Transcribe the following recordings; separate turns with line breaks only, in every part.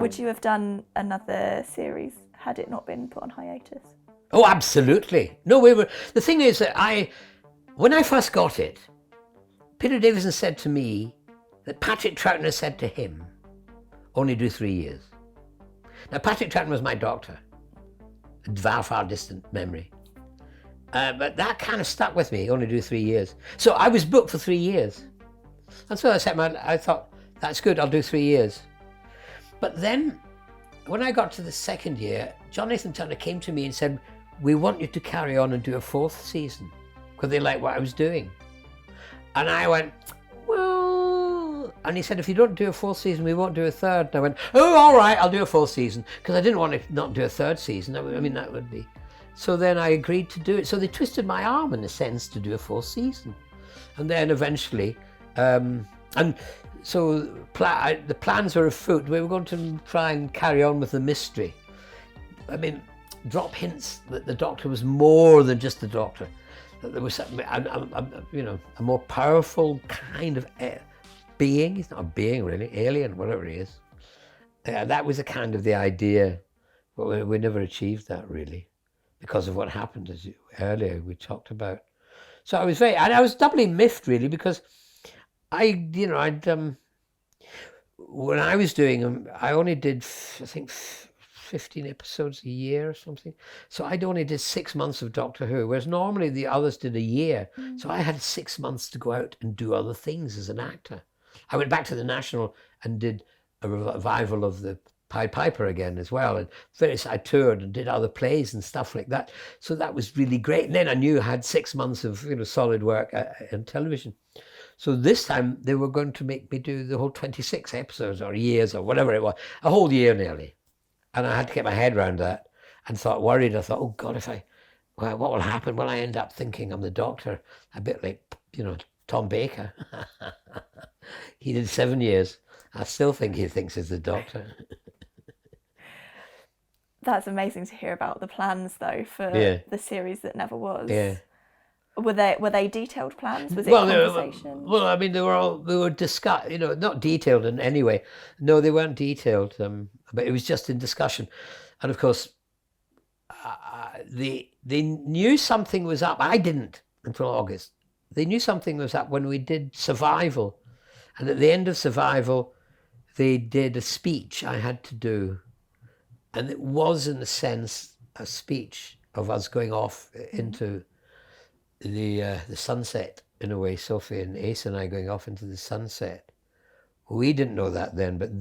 Would you have done another series had it not been put on hiatus?
Oh, absolutely. No, the thing is that when I first got it, Peter Davison said to me that Patrick Troughton said to him, only do 3 years. Now, Patrick Troughton was my doctor, a far, far distant memory. But that kind of stuck with me, only do 3 years. So I was booked for 3 years. And so I thought, that's good, I'll do 3 years. But then, when I got to the second year, John Nathan Turner came to me and said, we want you to carry on and do a 4th season, because they liked what I was doing. And I went, well, and he said, if you don't do a 4th season, we won't do a 3rd. And I went, oh, all right, I'll do a 4th season, because I didn't want to not do a 3rd season. I mean, that would be... So then I agreed to do it. So they twisted my arm, in a sense, to do a 4th season. And then eventually, and so the plans were afoot. We were going to try and carry on with the mystery. I mean, drop hints that the Doctor was more than just the Doctor. That there was a more powerful kind of being. He's not a being really, alien, whatever he is. That was a kind of the idea, but we never achieved that really, because of what happened as earlier we talked about. So I was doubly miffed really, because when I was doing them, I only did, I think, 15 episodes a year or something. So I only did 6 months of Doctor Who, whereas normally the others did a year. So I had 6 months to go out and do other things as an actor. I went back to the National and did a revival of the Pied Piper again as well. And I toured and did other plays and stuff like that. So that was really great. And then I knew I had 6 months of solid work in television. So this time they were going to make me do the whole 26 episodes or years or whatever it was, a whole year nearly. And I had to get my head around that and worried. I thought, oh God, what will happen? Will I end up thinking I'm the Doctor? A bit like, Tom Baker. He did 7 years. I still think he thinks he's the Doctor.
That's amazing to hear about the plans though for the series that never was.
Yeah.
Were they detailed plans? Was it conversation?
Well, I mean, they were discussed, not detailed in any way. No, they weren't detailed, but it was just in discussion. And of course, they knew something was up. I didn't until August. They knew something was up when we did Survival. And at the end of Survival, they did a speech I had to do. And it was, in a sense, a speech of us going off into the sunset, in a way. Sophie and Ace and I going off into the sunset. We didn't know that then, but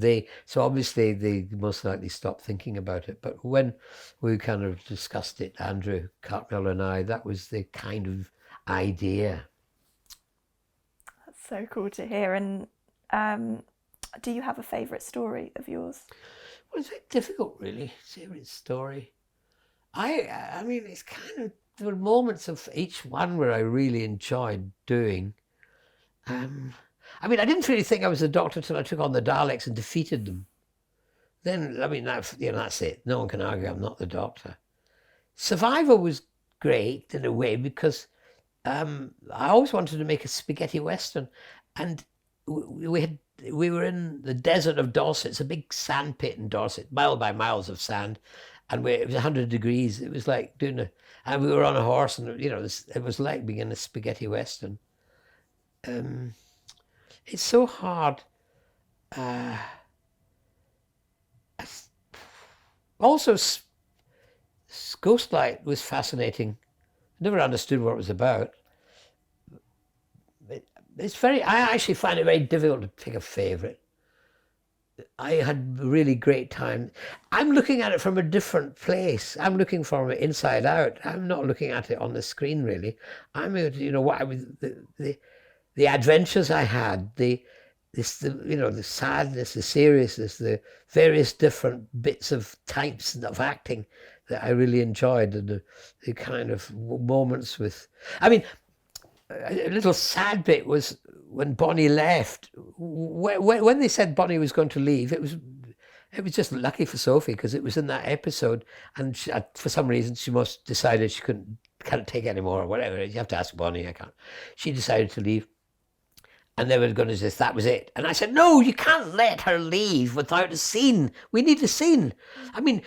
so obviously they most likely stopped thinking about it. But when we kind of discussed it, Andrew Cartmel and I, that was the kind of idea.
That's so cool to hear. And do you have a favourite story of yours?
Well, it's very difficult, really, favourite story. I mean, it's kind of, there were moments of each one where I really enjoyed doing. I mean, I didn't really think I was a Doctor till I took on the Daleks and defeated them. Then, I mean, that's it. No one can argue I'm not the Doctor. Survivor was great in a way because I always wanted to make a spaghetti western, and we were in the desert of Dorset. It's a big sand pit in Dorset, mile by miles of sand, and it was 100 degrees. It was like and we were on a horse, and it was like being in a spaghetti western. It's so hard. Also, Ghostlight was fascinating. Never understood what it was about. I actually find it very difficult to pick a favourite. I had a really great time. I'm looking at it from a different place. I'm looking from it inside out. I'm not looking at it on the screen really. What I was, the adventures I had, the sadness, the seriousness, the various different bits of types of acting that I really enjoyed, and the kind of moments with. I mean, a little sad bit was when Bonnie left. When they said Bonnie was going to leave, it was just lucky for Sophie because it was in that episode, and for some reason she must decided she can't take it anymore or whatever. You have to ask Bonnie. I can't. She decided to leave. And they were going to just, that was it. And I said, no, you can't let her leave without a scene. We need a scene. I mean,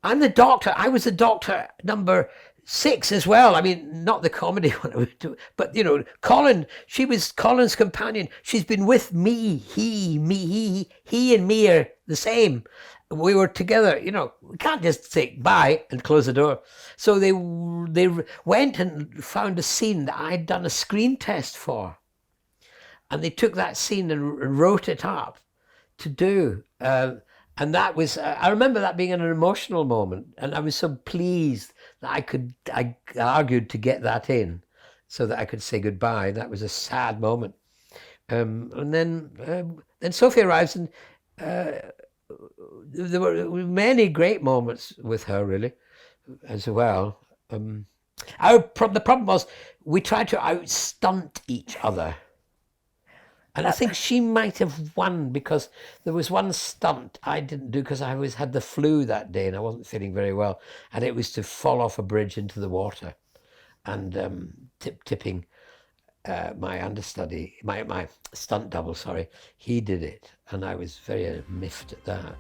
I'm the doctor. I was the doctor number 6 as well. I mean, not the comedy one, but, Colin, she was Colin's companion. She's been with me, he and me are the same. We were together, we can't just say bye and close the door. So they went and found a scene that I'd done a screen test for. And they took that scene and wrote it up to do. And that was, I remember that being an emotional moment. And I was so pleased that I argued to get that in so that I could say goodbye. That was a sad moment. And then Sophie arrives, and there were many great moments with her, really, as well. The problem was we tried to outstunt each other. And I think she might have won because there was one stunt I didn't do because I had the flu that day and I wasn't feeling very well. And it was to fall off a bridge into the water and tipping my understudy, my stunt double, sorry. He did it. And I was very miffed at that.